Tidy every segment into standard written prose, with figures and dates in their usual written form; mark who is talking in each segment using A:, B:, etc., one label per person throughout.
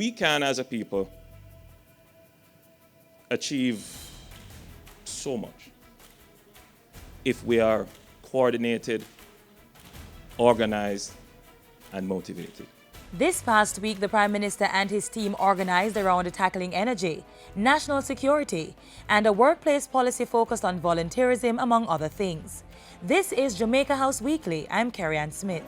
A: We can, as a people, achieve so much if we are coordinated, organized, and motivated.
B: This past week, the Prime Minister and his team organized around tackling energy, national security, and a workplace policy focused on volunteerism, among other things. This is Jamaica House Weekly. I'm Carrie-Ann Smith.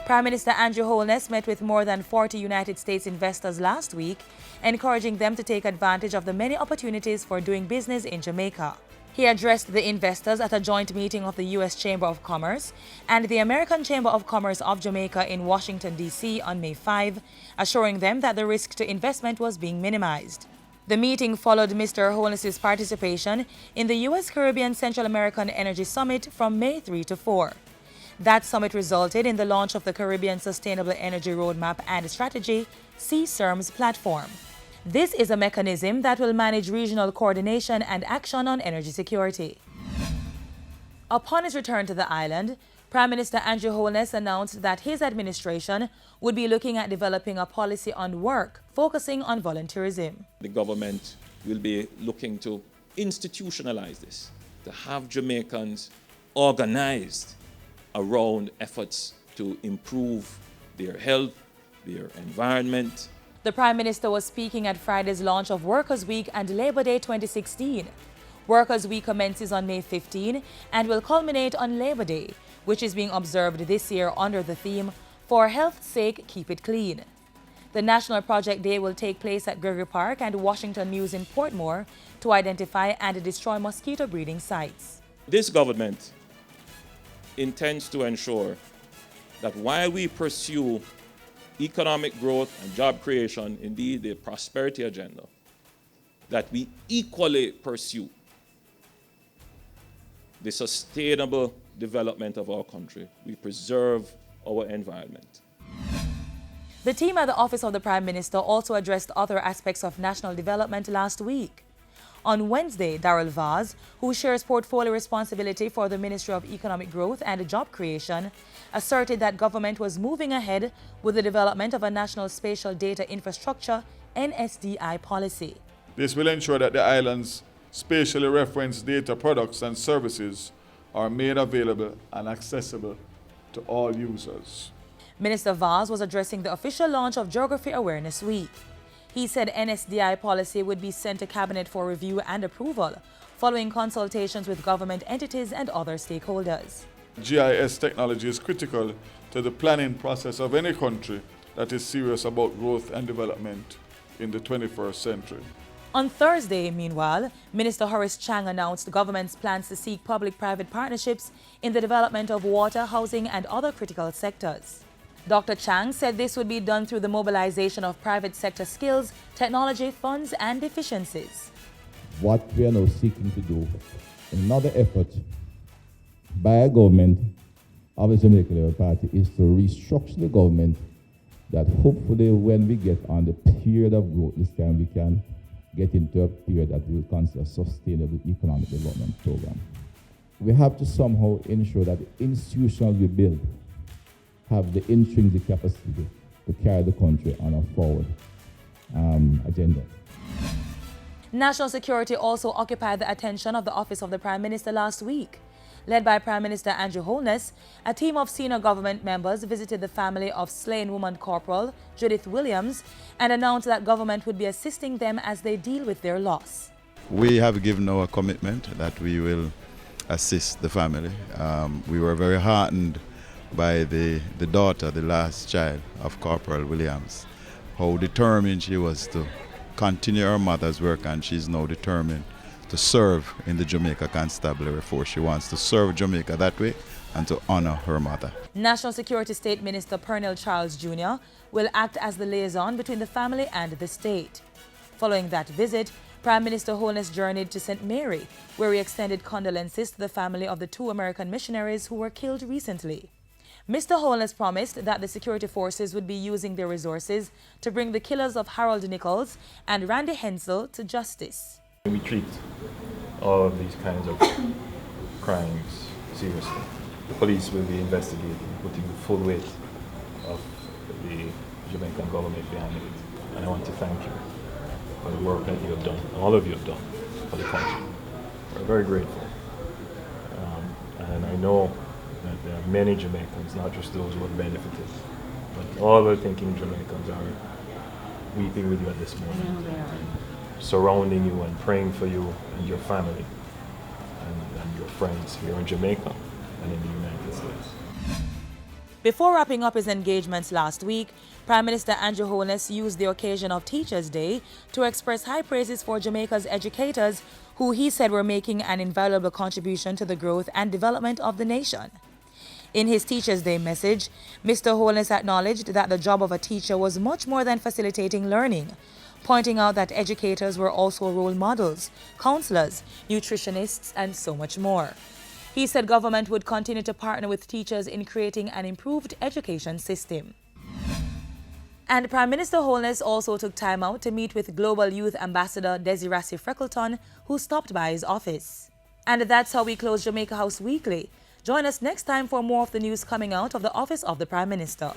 B: Prime Minister Andrew Holness met with more than 40 United States investors last week, encouraging them to take advantage of the many opportunities for doing business in Jamaica. He addressed the investors at a joint meeting of the U.S. Chamber of Commerce and the American Chamber of Commerce of Jamaica in Washington, D.C. on May 5, assuring them that the risk to investment was being minimized. The meeting followed Mr. Holness's participation in the U.S. Caribbean Central American Energy Summit from May 3 to 4. That summit resulted in the launch of the Caribbean Sustainable Energy Roadmap and Strategy, CSERM's platform. This is a mechanism that will manage regional coordination and action on energy security. Upon his return to the island, Prime Minister Andrew Holness announced that his administration would be looking at developing a policy on work focusing on volunteerism.
A: The government will be looking to institutionalize this, to have Jamaicans organized around efforts to improve their health, their environment.
B: The Prime Minister was speaking at Friday's launch of Workers' Week and Labor Day 2016. Workers' Week commences on May 15 and will culminate on Labor Day, which is being observed this year under the theme, "For Health's Sake, Keep It Clean." The National Project Day will take place at Gregory Park and Washington Mews in Portmore to identify and destroy mosquito breeding sites.
A: This government intends to ensure that while we pursue economic growth and job creation, indeed the prosperity agenda, that we equally pursue the sustainable development of our country. We preserve our environment.
B: The team at the Office of the Prime Minister also addressed other aspects of national development last week. On Wednesday, Darrell Vaz, who shares portfolio responsibility for the Ministry of Economic Growth and Job Creation, asserted that government was moving ahead with the development of a National Spatial Data Infrastructure (NSDI) policy.
C: This will ensure that the island's spatially referenced data products and services are made available and accessible to all users.
B: Minister Vaz was addressing the official launch of Geography Awareness Week. He said NSDI policy would be sent to Cabinet for review and approval, following consultations with government entities and other stakeholders.
C: GIS technology is critical to the planning process of any country that is serious about growth and development in the 21st century.
B: On Thursday, meanwhile, Minister Horace Chang announced the government's plans to seek public-private partnerships in the development of water, housing, and other critical sectors. Dr. Chang said this would be done through the mobilization of private sector skills, technology, funds, and efficiencies.
D: What we are now seeking to do, another effort by a government of the Jamaica Labour Party, is to restructure the government that hopefully when we get on the period of growth this time, we can get into a period that we will consider a sustainable economic development program. We have to somehow ensure that the institutions we build have the intrinsic capacity to carry the country on a forward agenda.
B: National security also occupied the attention of the Office of the Prime Minister last week. Led by Prime Minister Andrew Holness, a team of senior government members visited the family of slain woman Corporal Judith Williams and announced that government would be assisting them as they deal with their loss.
E: We have given our commitment that we will assist the family. We were very heartened by the daughter, the last child of Corporal Williams, how determined she was to continue her mother's work, and she's now determined to serve in the Jamaica Constabulary Force. She wants to serve Jamaica that way and to honor her mother.
B: National Security State Minister Pernell Charles Jr. will act as the liaison between the family and the state. Following that visit, Prime Minister Holness journeyed to St. Mary, where he extended condolences to the family of the 2 American missionaries who were killed recently. Mr. Holness promised that the security forces would be using their resources to bring the killers of Harold Nichols and Randy Hensel to justice.
F: We treat all of these kinds of crimes seriously. The police will be investigating, putting the full weight of the Jamaican government behind it. And I want to thank you for the work that you have done, all of you have done for the country. We're very grateful. And I know that there are many Jamaicans, not just those who have benefited, but all the thinking Jamaicans are weeping with you at this moment, surrounding you and praying for you and your family and your friends here in Jamaica and in the United States.
B: Before wrapping up his engagements last week, Prime Minister Andrew Holness used the occasion of Teachers' Day to express high praises for Jamaica's educators, who he said were making an invaluable contribution to the growth and development of the nation. In his Teachers' Day message, Mr. Holness acknowledged that the job of a teacher was much more than facilitating learning, pointing out that educators were also role models, counselors, nutritionists, and so much more. He said government would continue to partner with teachers in creating an improved education system. And Prime Minister Holness also took time out to meet with Global Youth Ambassador Desirasi Freckleton, who stopped by his office. And that's how we close Jamaica House Weekly. Join us next time for more of the news coming out of the Office of the Prime Minister.